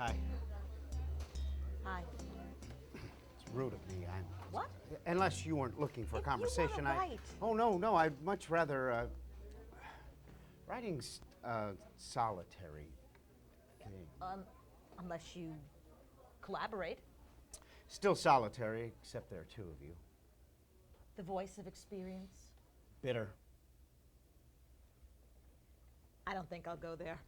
Hi. Hi. It's rude of me. What? Unless you weren't looking for a If you conversation, wanna write. Oh, no. I'd much rather. Writing's solitary thing. Unless you collaborate. Still solitary, except there are two of you. The voice of experience. Bitter. I don't think I'll go there.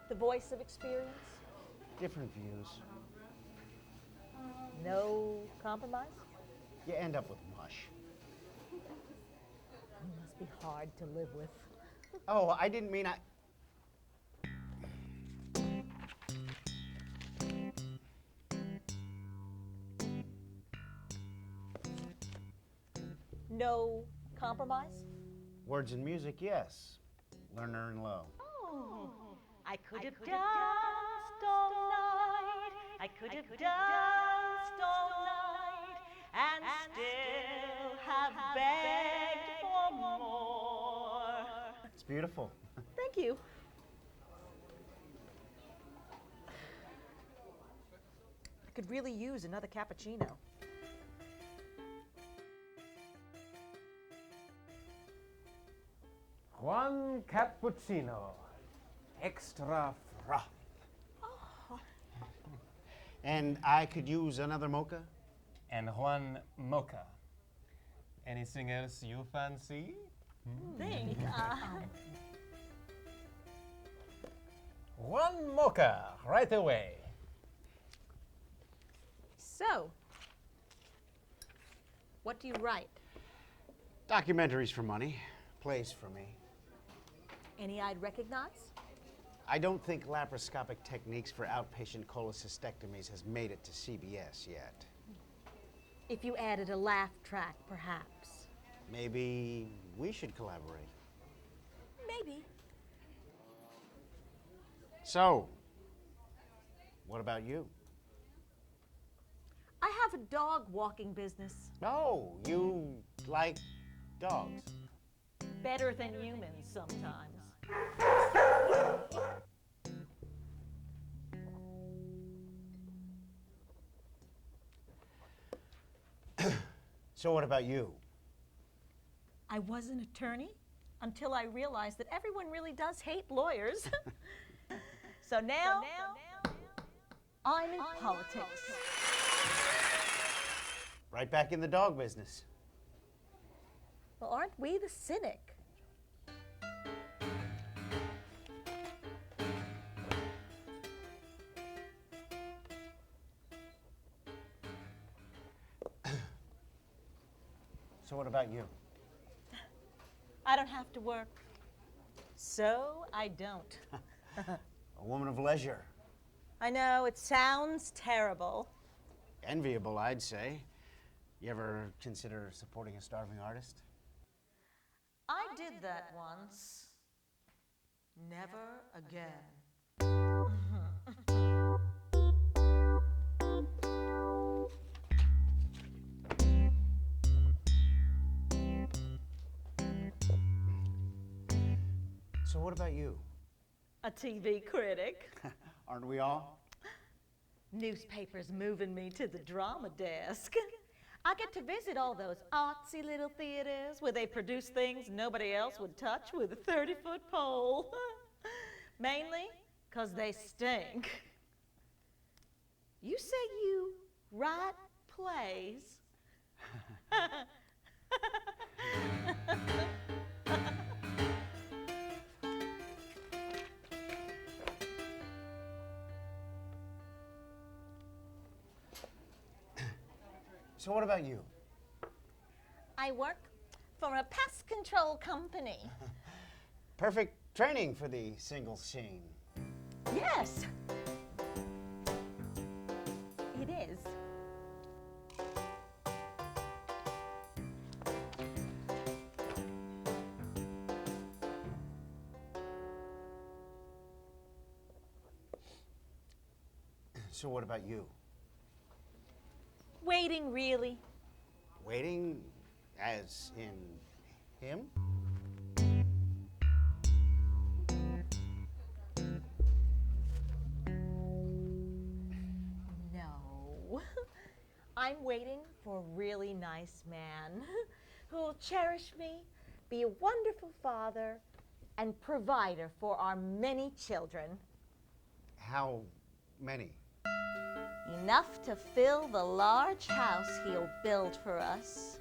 The voice of experience. Different views. No compromise. You end up with mush. You must be hard to live with. Oh, I didn't mean No compromise. Words and music, yes. Lerner and Lowe. Oh, I could have danced all night. I could have danced all night and still have begged for more. It's beautiful. Thank you. I could really use another cappuccino. One cappuccino, extra froth. And I could use another mocha? And one mocha. Anything else you fancy? Think. One mocha, right away. So, what do you write? Documentaries for money. Plays for me. Any I'd recognize? I don't think laparoscopic techniques for outpatient cholecystectomies has made it to CBS yet. If you added a laugh track, perhaps. Maybe we should collaborate. Maybe. So, what about you? I have a dog walking business. Oh, you like dogs. Better than humans sometimes. So what about you? I was an attorney until I realized that everyone really does hate lawyers. So now, I'm in politics. Right back in the dog business. Well, aren't we the cynic? So what about you? I don't have to work. So I don't. A woman of leisure. I know, it sounds terrible. Enviable, I'd say. You ever consider supporting a starving artist? I did that once. Never again. So what about you? A TV critic. Aren't we all? Newspapers moving me to the drama desk. I get to visit all those artsy little theaters where they produce things nobody else would touch with a 30-foot pole. Mainly because they stink. You say you write plays? So what about you? I work for a pest control company. Perfect training for the single scene. Yes. It is. So what about you? Waiting, really. Waiting as in him? No. I'm waiting for a really nice man who will cherish me, be a wonderful father, and provider for our many children. How many? Enough to fill the large house he'll build for us.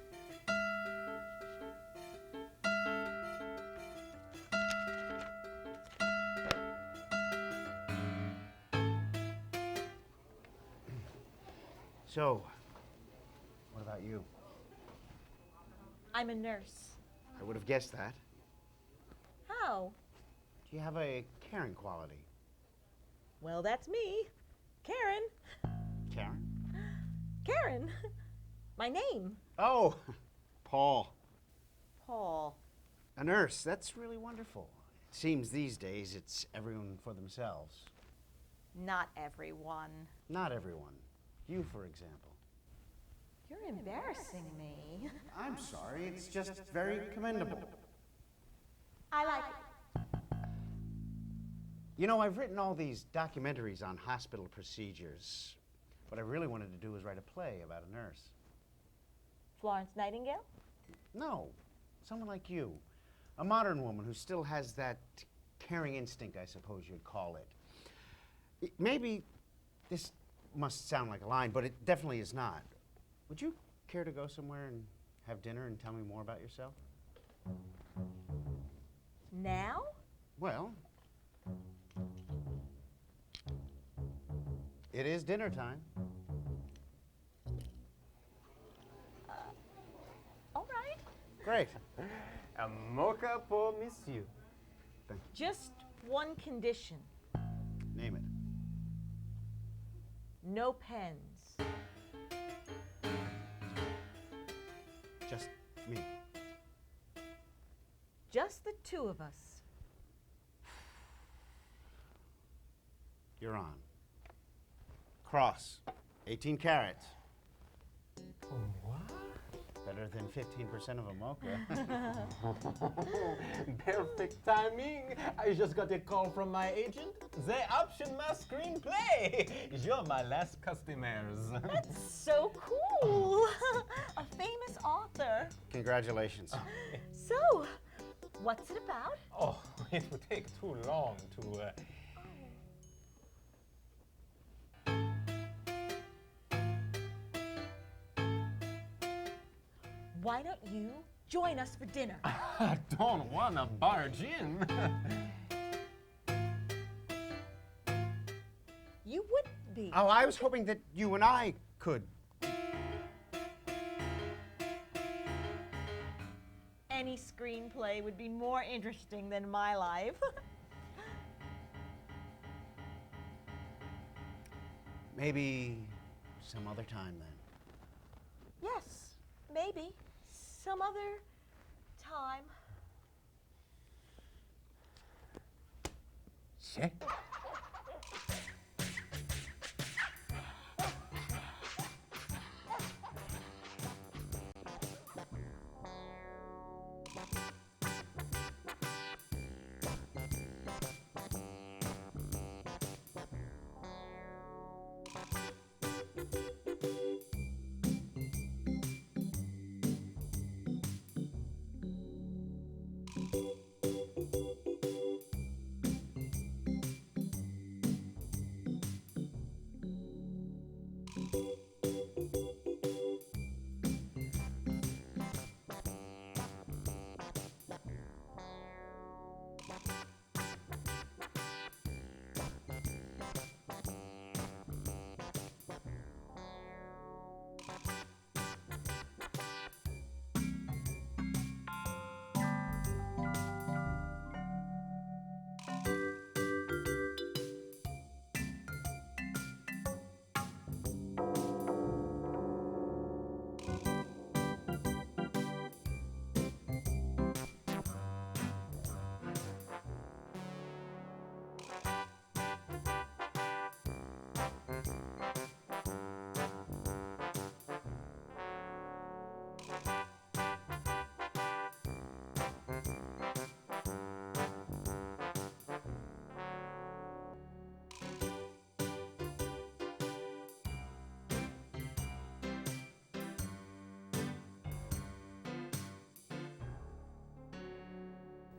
So, what about you? I'm a nurse. I would have guessed that. How? Do you have a caring quality? Well, that's me. Karen. Karen? Karen. My name. Oh, Paul. Paul. A nurse. That's really wonderful. It seems these days it's everyone for themselves. Not everyone. Not everyone. You, for example. You're embarrassing me. I'm sorry. It's just very commendable. I like it. You know, I've written all these documentaries on hospital procedures. What I really wanted to do was write a play about a nurse. Florence Nightingale? No, someone like you. A modern woman who still has that caring instinct, I suppose you'd call it. Maybe this must sound like a line, but it definitely is not. Would you care to go somewhere and have dinner and tell me more about yourself? Now? Well, it is dinner time. All right. Great. A mocha pour monsieur. Just one condition. Name it. No pens. Just me. Just the two of us. You're on. Cross. 18 carats. What? Better than 15% of a mocha. Perfect timing. I just got a call from my agent. They optioned my screenplay. You're my last customers. That's so cool. A famous author. Congratulations. So, what's it about? Oh, it would take too long to. Why don't you join us for dinner? I don't wanna barge in. You wouldn't be. Oh, I was hoping that you and I could. Any screenplay would be more interesting than my life. Maybe some other time then. Yes, maybe. Some other time. Check.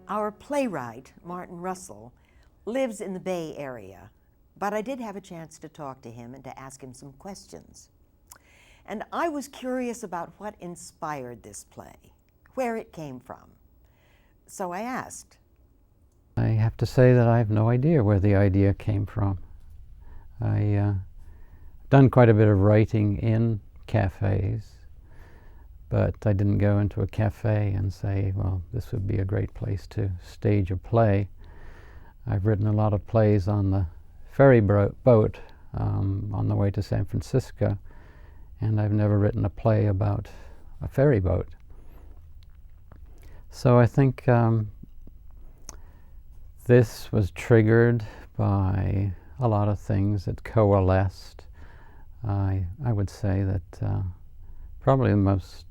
Our playwright, Martin Russell, lives in the Bay Area, but I did have a chance to talk to him and to ask him some questions. And I was curious about what inspired this play, where it came from. So I asked. I have to say that I have no idea where the idea came from. I done quite a bit of writing in cafes, but I didn't go into a cafe and say, well, this would be a great place to stage a play. I've written a lot of plays on the ferry boat on the way to San Francisco, and I've never written a play about a ferry boat. So I think this was triggered by a lot of things that coalesced. I would say that probably the most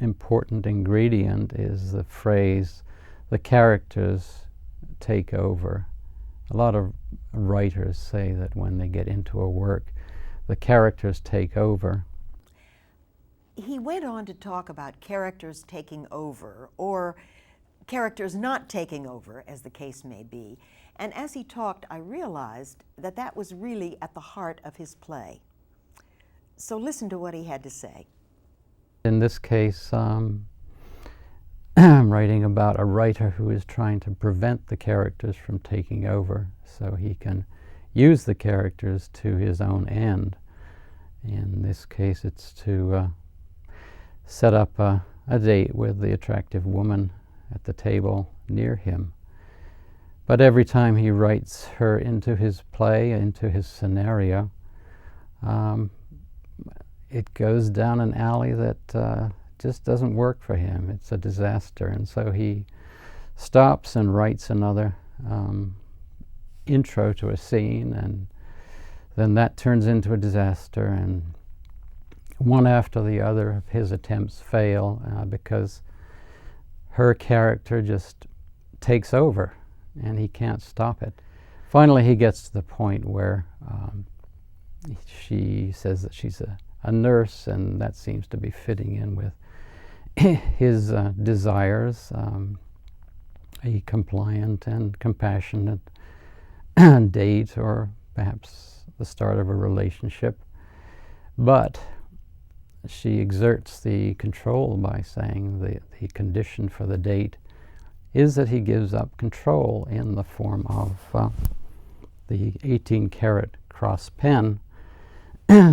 important ingredient is the phrase, the characters take over. A lot of writers say that when they get into a work, the characters take over. He went on to talk about characters taking over, or characters not taking over, as the case may be. And as he talked, I realized that that was really at the heart of his play. So listen to what he had to say. In this case, I'm writing about a writer who is trying to prevent the characters from taking over so he can use the characters to his own end. In this case, it's to set up a date with the attractive woman at the table near him. But every time he writes her into his play, into his scenario, it goes down an alley that just doesn't work for him. It's a disaster. And so he stops and writes another intro to a scene, and then that turns into a disaster, and one after the other of his attempts fail because her character just takes over and he can't stop it. Finally he gets to the point where she says that she's a nurse, and that seems to be fitting in with his desires, a compliant and compassionate date, or perhaps the start of a relationship. But she exerts the control by saying the condition for the date is that he gives up control in the form of the 18-karat cross pen,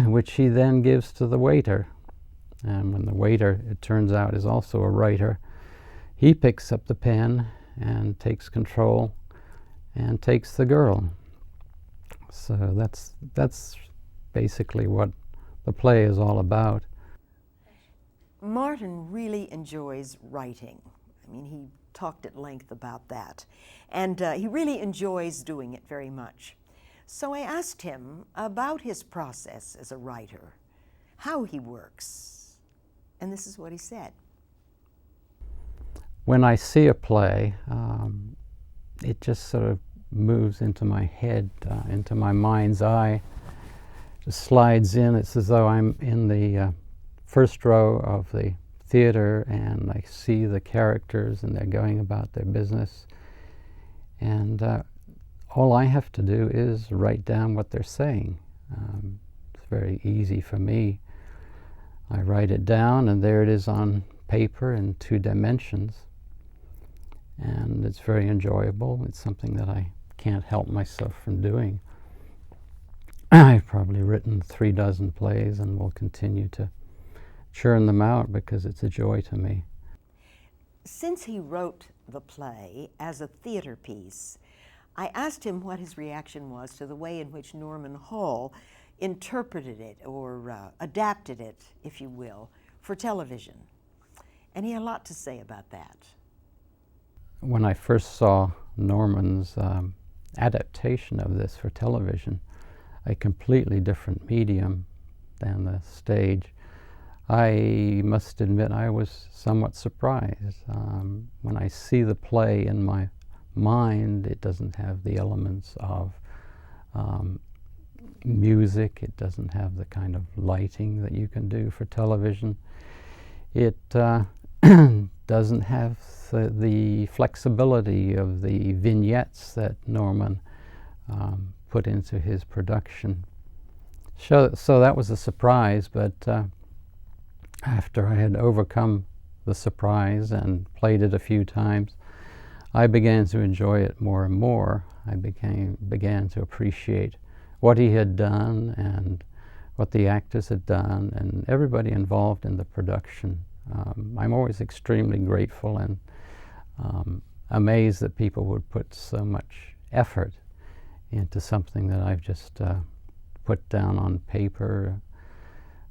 which he then gives to the waiter. And when the waiter, it turns out, is also a writer, he picks up the pen and takes control and takes the girl. So that's basically what the play is all about. Martin really enjoys writing. I mean, he talked at length about that. And he really enjoys doing it very much. So I asked him about his process as a writer, how he works. And this is what he said. When I see a play, it just sort of moves into my head, into my mind's eye, just slides in. It's as though I'm in the first row of the theater and I see the characters and they're going about their business. And all I have to do is write down what they're saying. It's very easy for me. I write it down and there it is on paper in 2 dimensions. And it's very enjoyable. It's something that I can't help myself from doing. I've probably written 3 dozen plays and will continue to churn them out because it's a joy to me. Since he wrote the play as a theater piece, I asked him what his reaction was to the way in which Norman Hall interpreted it, or adapted it, if you will, for television. And he had a lot to say about that. When I first saw Norman's adaptation of this for television, a completely different medium than the stage, I must admit I was somewhat surprised. When I see the play in my mind, it doesn't have the elements of music, it doesn't have the kind of lighting that you can do for television. It doesn't have the flexibility of the vignettes that Norman put into his production. So that was a surprise, but after I had overcome the surprise and played it a few times, I began to enjoy it more and more. I began to appreciate what he had done and what the actors had done and everybody involved in the production. I'm always extremely grateful and amazed that people would put so much effort into something that I've just put down on paper,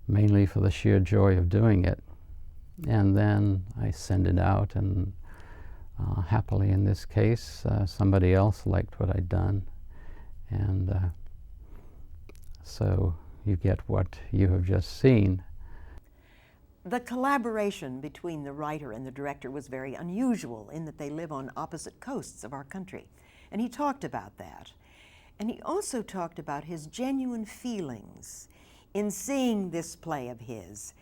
mainly for the sheer joy of doing it. And then I send it out, and happily in this case, somebody else liked what I'd done. And so you get what you have just seen. The collaboration between the writer and the director was very unusual in that they live on opposite coasts of our country. And he talked about that. And he also talked about his genuine feelings in seeing this play of his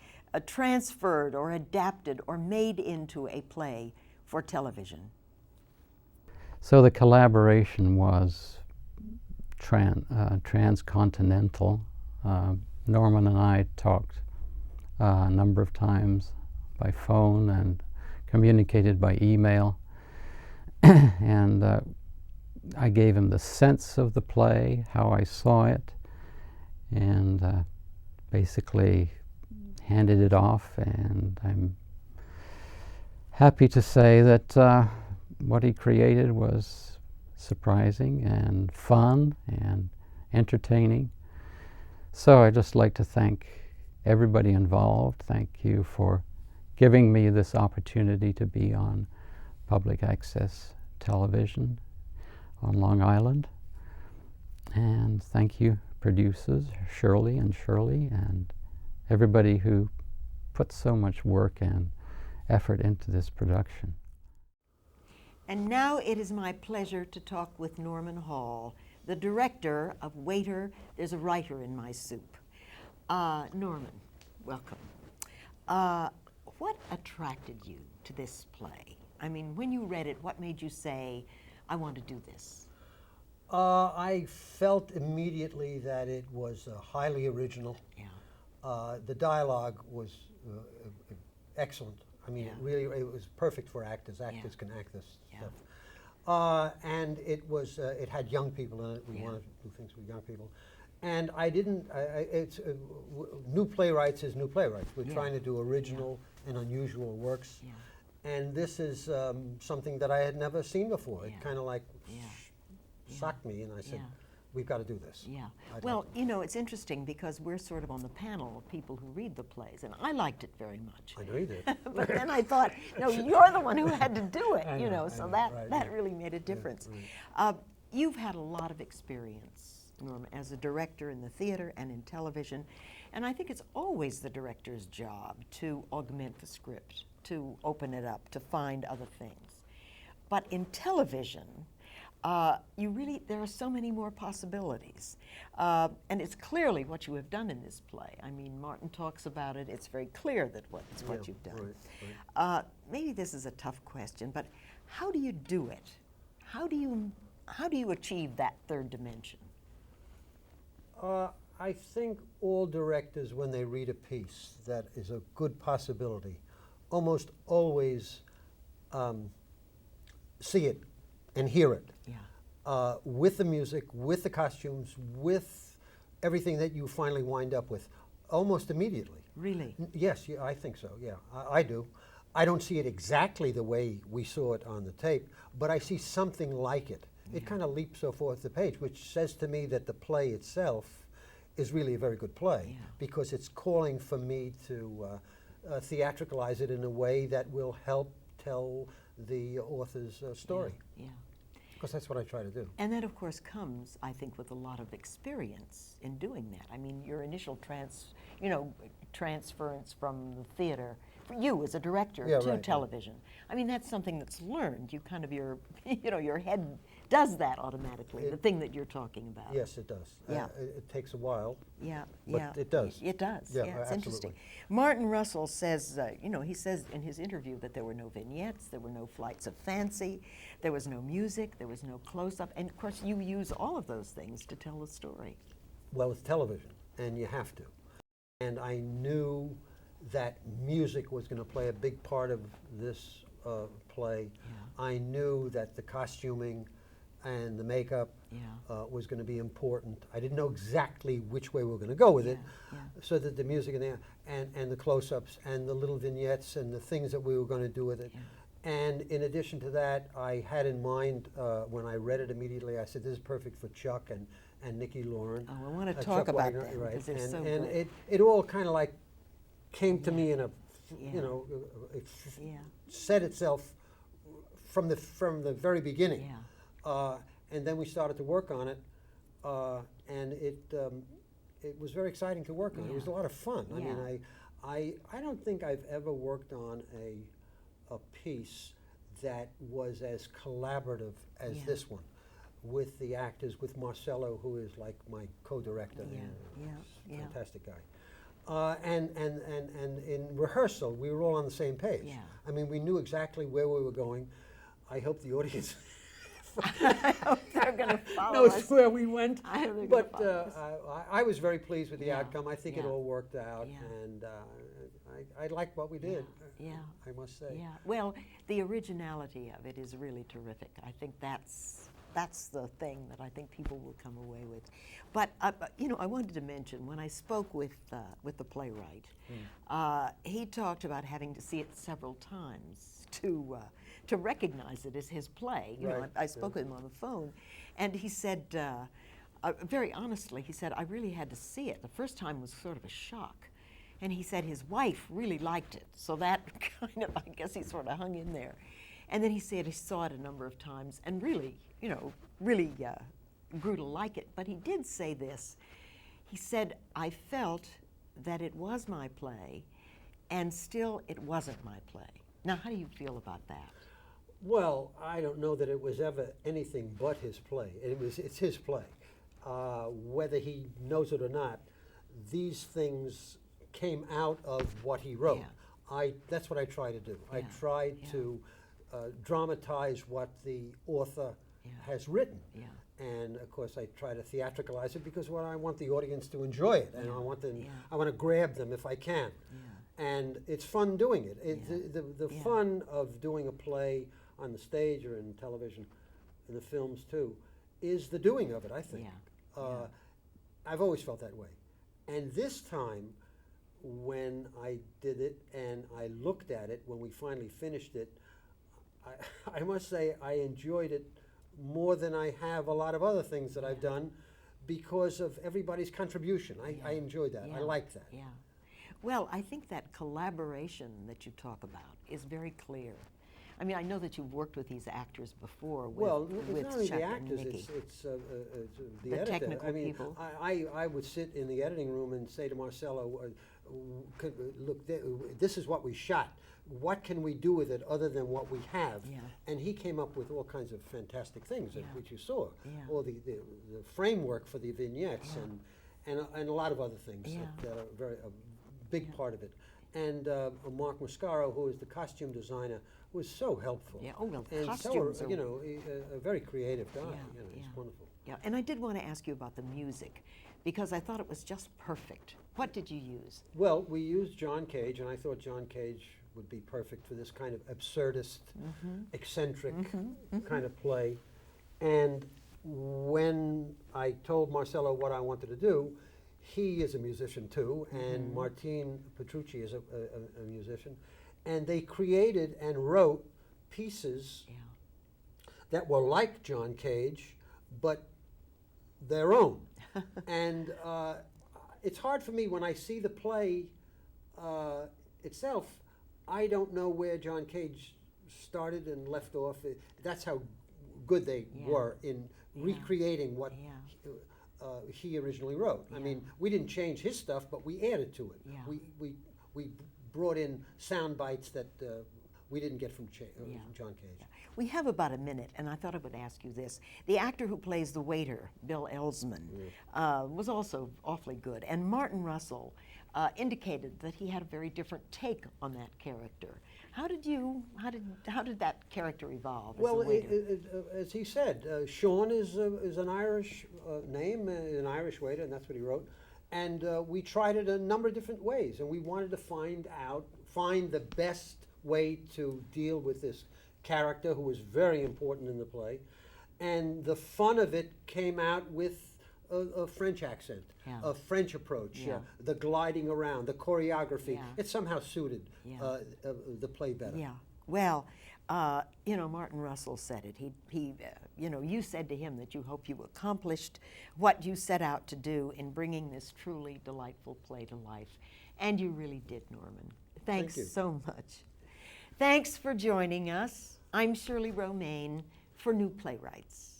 transferred or adapted or made into a play for television. So the collaboration was transcontinental. Norman and I talked a number of times by phone and communicated by email. And I gave him the sense of the play, how I saw it, and basically handed it off. And I'm happy to say that what he created was surprising and fun and entertaining. So I'd just like to thank everybody involved. Thank you for giving me this opportunity to be on public access television on Long Island. And thank you, producers, Shirley and everybody who put so much work and effort into this production. And now it is my pleasure to talk with Norman Hall, the director of Waiter, There's a Writer in My Soup. Norman, welcome. What attracted you to this play? I mean, when you read it, what made you say, I want to do this? I felt immediately that it was highly original. Yeah. The dialogue was excellent. I mean, Yeah. it was perfect for actors. Actors Yeah. can act this Yeah. stuff. And it was, it had young people in it. We Yeah. wanted to do things with young people. And I didn't, it's, new playwrights is new playwrights. We're Yeah. trying to do original and unusual works. Yeah. And this is something that I had never seen before. Yeah. It kind of like Yeah. shocked me, and I said, Yeah. we've got to do this. Yeah. I'd Well, like to. you know, it's interesting because we're sort of on the panel of people who read the plays, and I liked it very much. I know you did. But then I thought, no, you're the one who had to do it, I you know, know, I so know, that right, yeah. really made a difference. right. You've had a lot of experience, Norma, as a director in the theater and in television, and I think it's always the director's job to augment the script, to open it up, to find other things. But in television, there are so many more possibilities. And it's clearly what you have done in this play. I mean, Martin talks about it. It's very clear that it's what Yeah, you've done. right. Maybe this is a tough question, but how do you do it? How do you achieve that third dimension? I think all directors, when they read a piece that is a good possibility, almost always see it and hear it. Yeah. With the music, with the costumes, with everything that you finally wind up with, almost immediately. Really? Yes, yeah, I think so, yeah, I do. I don't see it exactly the way we saw it on the tape, but I see something like it. It kind of leaps off the page, which says to me that the play itself is really a very good play, Yeah. because it's calling for me to theatricalize it in a way that will help tell the author's story. Yeah. Because that's what I try to do. And that, of course, comes, I think, with a lot of experience in doing that. I mean, your initial transference from the theater, for you as a director, Yeah, to right, right. television. I mean, that's something that's learned. You kind of, your head does that automatically, the thing that you're talking about. Yes, it does. Yeah. It takes a while. Yeah, But yeah. it does. It does. Yeah, Yeah, it's absolutely. interesting. Martin Russell says, he says in his interview that there were no vignettes, there were no flights of fancy, there was no music, there was no close-up, and of course you use all of those things to tell the story. Well, it's television, and you have to. And I knew that music was going to play a big part of this play. Yeah. I knew that the costuming and the makeup Yeah. was going to be important. I didn't know exactly which way we were going to go with it, Yeah. so that the music and the close-ups and the little vignettes and the things that we were going to do with it. Yeah. And in addition to that, I had in mind, when I read it immediately, I said, this is perfect for Chuck and Nikki Lauren. Oh, I want to Chuck talk about Wagner, that right. because they're and so and good. it all kind of like came to me in a, Yeah. it Yeah. set itself from the very beginning. Yeah. And then we started to work on it, and it was very exciting to work on. It was a Yeah. lot of fun. I mean, Yeah. I don't think I've ever worked on a piece that was as collaborative as Yeah. this one, with the actors, with Marcello, who is like my co-director. Yeah, and yeah, yeah. fantastic guy. And in rehearsal, we were all on the same page. Yeah. I mean, we knew exactly where we were going. I hope the audience I hope they're going to follow knows us. where we went. I hope they're gonna But follow us. I was very pleased with the Yeah, outcome. I think it yeah, all worked out, yeah. and I liked what we did. Yeah. I must say. Yeah, well, the originality of it is really terrific. I think that's the thing that I think people will come away with. But I wanted to mention when I spoke with the playwright, he talked about having to see it several times to recognize it as his play. You know, Right, I spoke with him on the phone, and he said, very honestly, he said, I really had to see it. The first time was sort of a shock. And he said his wife really liked it, so that kind of, I guess he sort of hung in there. And then he said he saw it a number of times and really, really grew to like it. But he did say this. He said, I felt that it was my play, and still it wasn't my play. Now, how do you feel about that? Well, I don't know that it was ever anything but his play. It's his play. Whether he knows it or not, these things came out of what he wrote. Yeah. That's what I try to do. I Yeah, tried yeah. to dramatize what the author Yeah. has written. Yeah. And of course, I try to theatricalize it because I want the audience to enjoy it, and Yeah, I want them. yeah. I want to grab them if I can. Yeah. And it's fun doing it. Yeah. The Yeah. fun of doing a play on the stage or in television, in the films too, is the doing of it, I think. Yeah. I've always felt that way. And this time, when I did it and I looked at it, when we finally finished it, I must say I enjoyed it more than I have a lot of other things that I've done because of everybody's contribution. I enjoyed that. I Yeah. liked that. Yeah. Well, I think that collaboration that you talk about is very clear. I mean, I know that you've worked with these actors before with, Well, it's with not only Chuck the and actors, Nikki. it's the The editor. technical I mean, people. I would sit in the editing room and say to Marcello, look, this is what we shot. What can we do with it other than what we have? Yeah. And he came up with all kinds of fantastic things, Yeah. which you saw. Yeah. All the framework for the vignettes Yeah. and a lot of other things Yeah. that are a big part of it. And Mark Mascaro, who is the costume designer, was so helpful. Yeah, oh, well, and costumes so, are- a very creative guy. Yeah, He's yeah. wonderful. Yeah, and I did want to ask you about the music because I thought it was just perfect. What did you use? Well, we used John Cage, and I thought John Cage would be perfect for this kind of absurdist, eccentric kind of play. And when I told Marcello what I wanted to do, he is a musician too, and Martine Petrucci is a musician, and they created and wrote pieces Yeah. that were like John Cage, but their own. And it's hard for me when I see the play itself. I don't know where John Cage started and left off. That's how good they Yeah. were in Yeah. recreating what Yeah. he originally wrote. I mean, we didn't change his stuff, but we added to it. Yeah. We brought in sound bites that we didn't get from Yeah. John Cage. We have about a minute, and I thought I would ask you this. The actor who plays the waiter, Bill Ellsman, was also awfully good. And Martin Russell indicated that he had a very different take on that character. How did that character evolve? Well, as, a waiter? as he said, Sean is an Irish name, an Irish waiter, and that's what he wrote. And we tried it a number of different ways, and we wanted to find the best way to deal with this character who was very important in the play. And the fun of it came out with a French accent, Yeah. a French approach, Yeah. the gliding around, the choreography. Yeah. It somehow suited Yeah. the play better. Yeah. Well, Martin Russell said it. You said to him that you hope you accomplished what you set out to do in bringing this truly delightful play to life. And you really did, Norman. Thanks you. so much. Thanks for joining us. I'm Shirley Romaine for New Playwrights.